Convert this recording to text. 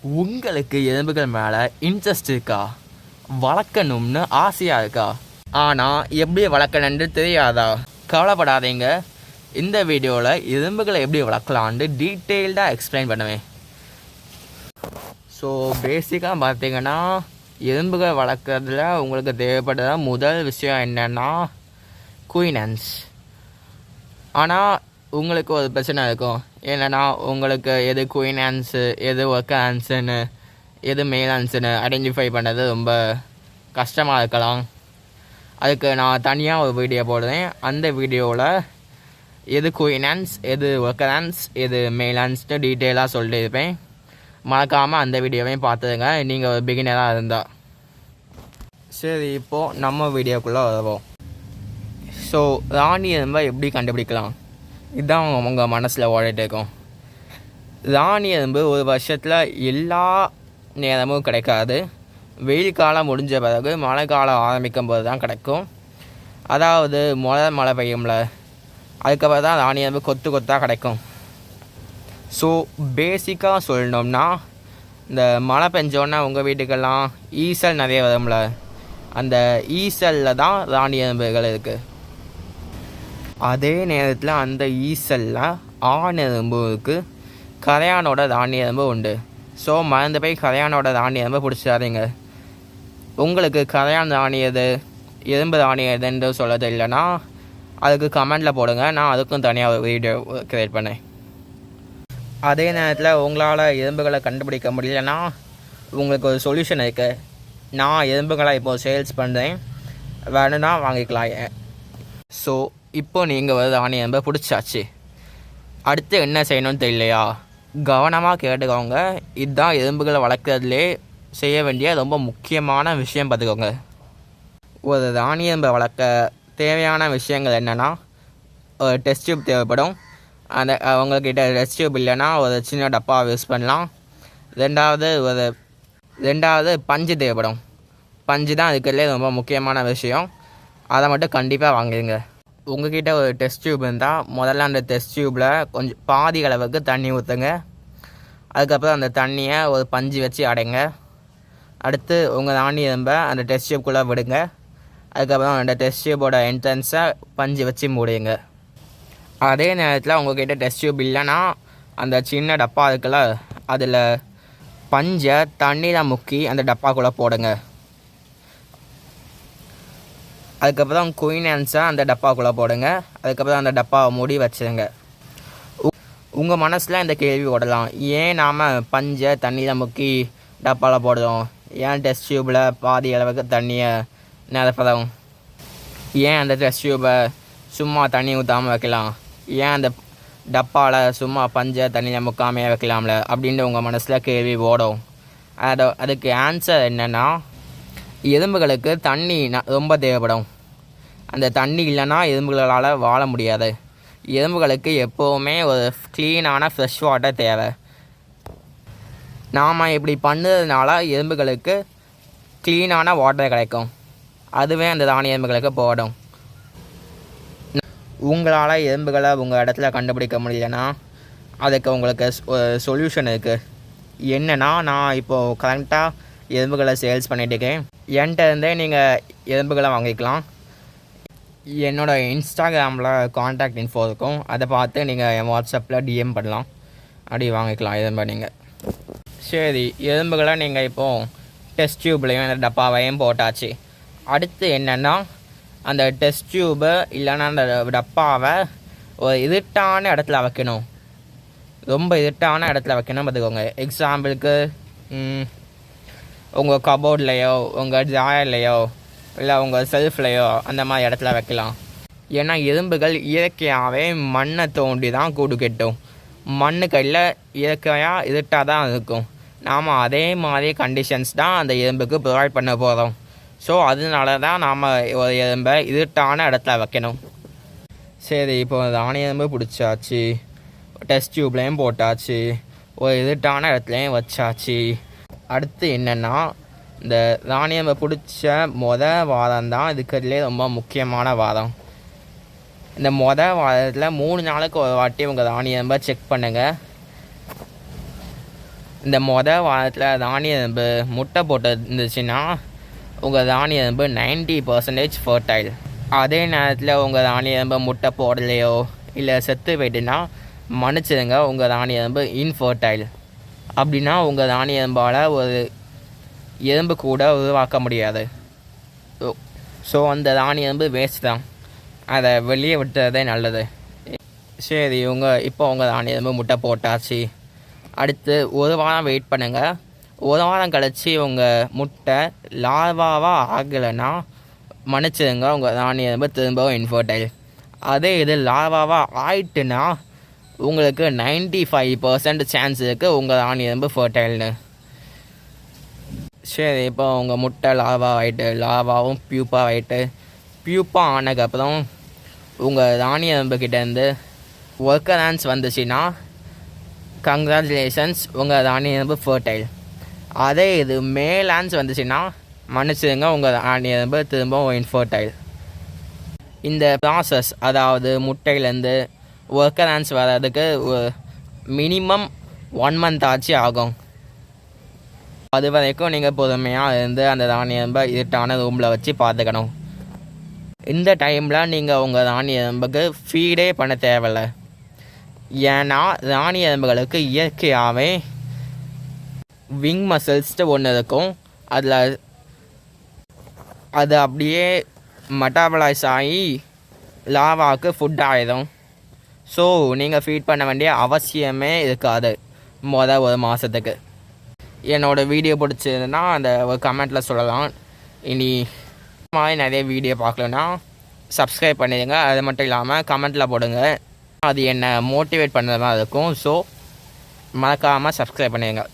உங்களுக்கு எலும்புகள் மேலே இன்ட்ரெஸ்ட் இருக்கா? வளர்க்கணும்னு ஆசையாக இருக்கா? ஆனால் எப்படி வளர்க்கணுன்னு தெரியாதா? கவலைப்படாதீங்க. இந்த வீடியோவில் எலும்புகளை எப்படி வளர்க்கலான்னு டீட்டெயில்டாக எக்ஸ்பிளைன் பண்ணுவேன். ஸோ பேசிக்காக பார்த்தீங்கன்னா எலும்புகள் வளர்க்குறதுல உங்களுக்கு தேவைப்படுற முதல் விஷயம் என்னென்னா குயினன்ஸ். ஆனால் உங்களுக்கு ஒரு பிரச்சனை இருக்கும். என்னென்னா உங்களுக்கு எது குயின் ஹேண்ட்ஸு, எது ஒர்க் ஹேண்ட்ஸுன்னு, எது மேல் ஹேண்ட்ஸுன்னு ஐடென்டிஃபை பண்ணது ரொம்ப கஷ்டமாக இருக்கலாம். அதுக்கு நான் தனியாக ஒரு வீடியோ போடுறேன். அந்த வீடியோவில் எது குயின் ஹேண்ட்ஸ், எது ஒர்க் ஹேண்ட்ஸ், எது மேல் ஹேண்ட்ஸ்னு டீட்டெயிலாக சொல்லியிருப்பேன். மறக்காமல் அந்த வீடியோவையும் பார்த்துருங்க நீங்கள் ஒரு பிகினராக இருந்தால். சரி, இப்போது நம்ம வீடியோக்குள்ளே வருவோம். ஸோ ராணி எலும்பை எப்படி கண்டுபிடிக்கலாம்? இதுதான் உங்கள் மனசில் ஓடிட்டு இருக்கும். ராணி எலும்பு ஒரு வருஷத்தில் எல்லா நேரமும் கிடைக்காது. வெயில் காலம் முடிஞ்ச பிறகு மழை காலம் ஆரம்பிக்கும் போது தான் கிடைக்கும். அதாவது மழை பெய்யும்ல, அதுக்கப்புறம் தான் ராணி எலும்பு கொத்து கொத்தாக கிடைக்கும். ஸோ பேசிக்காக சொல்லணும்னா இந்த மழை பெஞ்சோன்னா உங்கள் வீட்டுக்கெல்லாம் ஈசல் நிறைய வரும்ல, அந்த ஈசலில் தான் ராணி எலும்புகள் இருக்குது. அதே நேரத்தில் அந்த ஈசலில் ஆண் எறும்பு இருக்குது, கரையானோட ராணி எறும்பு உண்டு. ஸோ மறந்து போய் கரையானோட ராணி எறும்பு பிடிச்சாதீங்க. உங்களுக்கு கரையான் ராணி எது, எறும்பு ராணி எதுன்னு சொல்ல தெரியலனா அதுக்கு கமெண்டில் போடுங்க. நான் அதுக்கும் தனியாக ஒரு வீடியோ க்ரியேட் பண்ணேன். அதே நேரத்தில் உங்களால் எறும்புகளை கண்டுபிடிக்க முடியலன்னா உங்களுக்கு ஒரு சொல்யூஷன் இருக்குது. நான் எறும்புகளை இப்போது சேல்ஸ் பண்ணுறேன், வேணும்னா வாங்கிக்கலாம். ஸோ இப்போ நீங்கள் ஒரு ராணி எறும்பை பிடிச்சாச்சு. அடுத்து என்ன செய்யணும்னு தெரியலையா? கவனமாக கேட்டுக்கோங்க. இதுதான் எறும்புகளை வளர்க்குறதுலே செய்ய வேண்டிய ரொம்ப முக்கியமான விஷயம். பார்த்துக்கோங்க. ஒரு ராணி எறும்பை வளர்க்க தேவையான விஷயங்கள் என்னென்னா, ஒரு டெஸ்ட் டியூப் தேவைப்படும். அந்த அவங்கக்கிட்ட டெஸ்ட் டியூப் இல்லைன்னா ஒரு சின்ன டப்பா யூஸ் பண்ணலாம். ரெண்டாவது பஞ்சு தேவைப்படும். பஞ்சு தான் இருக்கிறதுலே ரொம்ப முக்கியமான விஷயம். அதை மட்டும் கண்டிப்பாக வாங்கிடுங்க. உங்கள்கிட்ட ஒரு டெஸ்ட் டியூப் இருந்தால் முதல்ல அந்த டெஸ்ட் டியூப்பில் கொஞ்சம் பாதி அளவுக்கு தண்ணி ஊற்றுங்க. அதுக்கப்புறம் அந்த தண்ணியை ஒரு பஞ்சு வச்சு அடைங்க. அடுத்து உங்கள் ராணி எறும்பை அந்த டெஸ்ட் டியூப்குள்ளே விடுங்க. அதுக்கப்புறம் அந்த டெஸ்ட் டியூப்போட என்ட்ரன்ஸை பஞ்சு வச்சு மூடுங்க. அதே நேரத்தில் உங்கள்கிட்ட டெஸ்ட் டியூப் இல்லைன்னா அந்த சின்ன டப்பா இருக்குல்ல, அதில் பஞ்சை தண்ணியில் முக்கி அந்த டப்பாக்குள்ளே போடுங்க. அதுக்கப்புறம் குயின் ஹேண்ட்ஸை அந்த டப்பாக்குள்ளே போடுங்க. அதுக்கப்புறம் அந்த டப்பாவை மூடி வச்சுருங்க. உங்கள் மனசில் இந்த கேள்வி ஓடலாம், ஏன் நாம் பஞ்சை தண்ணியில் முக்கி டப்பாவில் போடுறோம், ஏன் டெஸ்ட் டியூப்பில் பாதி அளவுக்கு தண்ணியை நிரப்புறோம், ஏன் அந்த டெஸ்ட் டியூப்பை சும்மா தண்ணி ஊற்றாமல் வைக்கலாம், ஏன் அந்த டப்பாவில் சும்மா பஞ்சை தண்ணியில் முக்காமையே வைக்கலாம்ல அப்படின்னு உங்கள் மனசில் கேள்வி ஓடும். அதுக்கு ஆன்சர் என்னென்னா, எறும்புகளுக்கு தண்ணி ரொம்ப தேவைப்படும். அந்த தண்ணி இல்லைன்னா எறும்புகளால் வாழ முடியாது. எறும்புகளுக்கு எப்போவுமே ஒரு க்ளீனான ஃப்ரெஷ் வாட்டர் தேவை. நாம் இப்படி பண்ணுறதுனால எறும்புகளுக்கு க்ளீனான வாட்டர் கிடைக்கும். அதுவே அந்த ராணி எறும்புகளுக்கு போடும். உங்களால் எறும்புகளை உங்கள் இடத்துல கண்டுபிடிக்க முடியலன்னா அதுக்கு உங்களுக்கு ஒரு சொல்யூஷன் இருக்குது. என்னென்னா, நான் இப்போது கரெக்டாக எறும்புகளை சேல்ஸ் பண்ணிகிட்ருக்கேன். என்கிட்ட இருந்தே நீங்கள் எறும்புகளை வாங்கிக்கலாம். என்னோடய இன்ஸ்டாகிராமில் காண்டாக்ட் இன்ஃபோ இருக்கும், அதை பார்த்து நீங்கள் என் வாட்ஸ்அப்பில் டிஎம் பண்ணலாம், அப்படி வாங்கிக்கலாம் எறும்பை நீங்கள். சரி, எறும்புகளை நீங்கள் இப்போது டெஸ்ட் டியூப்லேயும் அந்த டப்பாவையும் போட்டாச்சு. அடுத்து என்னென்னா, அந்த டெஸ்ட் டியூபு இல்லைன்னா அந்த டப்பாவை ஒரு இருட்டான இடத்துல வைக்கணும். ரொம்ப இருட்டான இடத்துல வைக்கணும் பார்த்துக்கோங்க. எக்ஸாம்பிளுக்கு உங்கள் கபோர்ட்லேயோ உங்கள் ட்ராயர்லேயோ இல்லை உங்கள் செல்ஃப்லேயோ அந்த மாதிரி இடத்துல வைக்கலாம். ஏன்னா எறும்புகள் இயற்கையாகவே மண்ணை தோண்டி தான் கூடு கட்டும். மண்ணுக்கடியில் இயற்கையாக இருட்டாக தான் இருக்கும். நாம் அதே மாதிரி கண்டிஷன்ஸ் தான் அந்த எறும்புக்கு ப்ரொவைட் பண்ண போகிறோம். ஸோ அதனால தான் நாம் ஒரு எறும்பை இருட்டான இடத்துல வைக்கணும். சரி, இப்போ ராணி எறும்பு பிடிச்சாச்சு, டெஸ்ட் டியூப்லேயும் போட்டாச்சு, ஒரு இருட்டான இடத்துலையும் வச்சாச்சு. அடுத்து என்னென்னா, இந்த ராணி எறும்பை பிடிச்ச வாரம் தான் இருக்கிறதுலே ரொம்ப முக்கியமான வாரம். இந்த வாரத்தில் 3 நாளுக்கு ஒரு வாட்டி உங்கள் ராணி எறும்பை செக் பண்ணுங்கள். இந்த வாரத்தில் தானிய எறும்பு முட்டை போட்டு இருந்துச்சுன்னா உங்கள் தானிய எறும்பு 90% ஃபர்டைல். அதே நேரத்தில் உங்கள் தானிய எறும்பு முட்டை போடலையோ இல்லை செத்து போயிட்டுன்னா மன்னிச்சிடுங்க, உங்கள் தானிய எறும்பு இன்ஃபர்டைல். அப்படின்னா உங்கள் தானிய எறும்பால் ஒரு எறும்பு கூட உருவாக்க முடியாது. ஸோ அந்த தானிய எறும்பு வேஸ்ட் தான், அதை வெளியே விட்டுறதே நல்லது. சரி, இப்போ உங்கள் தானிய எறும்பு முட்டை போட்டாச்சு. அடுத்து ஒரு வாரம் வெயிட் பண்ணுங்கள். ஒரு வாரம் கழித்து உங்கள் முட்டை லார்வாவாக ஆகலைன்னா மன்னிச்சிடுங்க, உங்கள் தானிய எறும்பு திரும்பவும் இன்ஃபர்டைல். அதே இது லார்வாவாக ஆயிட்டுன்னா உங்களுக்கு 95% சான்ஸ் இருக்குது உங்கள் தானிய எறும்பு ஃபர்டைல்னு. சரி, இப்போ உங்கள் முட்டை லார்வாவும் பியூப்பாக ஆகிட்டு பியூப்பாக ஆனதுக்கப்புறம் உங்கள் தானிய எறும்புக்கிட்டேருந்து ஒர்க்கர் ஆன்ஸ் வந்துச்சுன்னா கங்க்ராச்சுலேஷன்ஸ், உங்கள் தானிய எறும்பு ஃபர்டைல். அதே இது மேல் ஆன்ஸ் வந்துச்சுன்னா மன்னிச்சிடுங்க, உங்கள் தானிய எறும்பு திரும்பவும் இன்ஃபர்டைல். இந்த ப்ராசஸ், அதாவது முட்டையிலேருந்து ஒர்க்கர் ஆன்ஸ் வர்றதுக்கு மினிமம் 1 month ஆச்சு ஆகும். அது வரைக்கும் நீங்கள் பொறுமையாக இருந்து அந்த தானிய எறும்பை இருட்டான ரூமில் வச்சு பார்த்துக்கணும். இந்த டைமில் நீங்கள் உங்கள் தானிய எறும்புக்கு ஃபீடே பண்ண தேவையில்ல. ஏன்னா தானிய எறும்புகளுக்கு இயற்கையாகவே விங் மசில்ஸ்ட்டு ஒன்று இருக்கும். அதில் அது அப்படியே மெட்டாபலைஸ் ஆகி லார்வாவுக்கு ஃபுட் ஆகிடும். ஸோ நீங்கள் ஃபீட் பண்ண வேண்டிய அவசியமே இருக்காது ஒரு மாதத்துக்கு. என்னோடய வீடியோ பிடிச்சதுன்னா அந்த ஒரு கமெண்ட்டில் சொல்லலாம். இனி மாதிரி நிறைய வீடியோ பார்க்கலன்னா சப்ஸ்கிரைப் பண்ணிடுங்க. அது மட்டும் இல்லாமல் கமெண்ட்டில் போடுங்க, அது என்னை மோட்டிவேட் பண்ணுறது மாதிரி இருக்கும். ஸோ மறக்காமல் சப்ஸ்கிரைப் பண்ணிடுங்க.